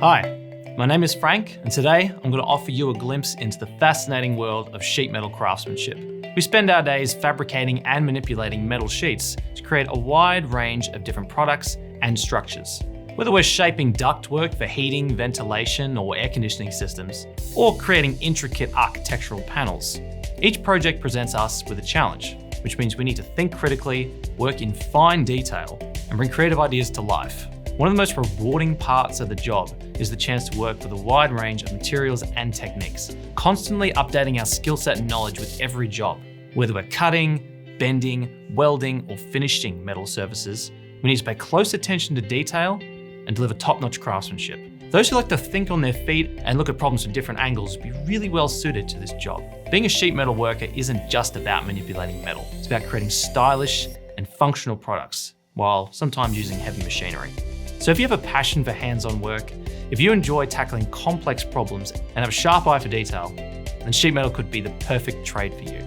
Hi, my name is Frank, and today I'm going to offer you a glimpse into the fascinating world of sheet metal craftsmanship. We spend our days fabricating and manipulating metal sheets to create a wide range of different products and structures. Whether we're shaping ductwork for heating, ventilation, or air conditioning systems, or creating intricate architectural panels, each project presents us with a challenge, which means we need to think critically, work in fine detail, and bring creative ideas to life. One of the most rewarding parts of the job is the chance to work with a wide range of materials and techniques, constantly updating our skill set and knowledge with every job. Whether we're cutting, bending, welding, or finishing metal surfaces, we need to pay close attention to detail and deliver top-notch craftsmanship. Those who like to think on their feet and look at problems from different angles would be really well suited to this job. Being a sheet metal worker isn't just about manipulating metal. It's about creating stylish and functional products, while sometimes using heavy machinery. So if you have a passion for hands-on work, if you enjoy tackling complex problems and have a sharp eye for detail, then sheet metal could be the perfect trade for you.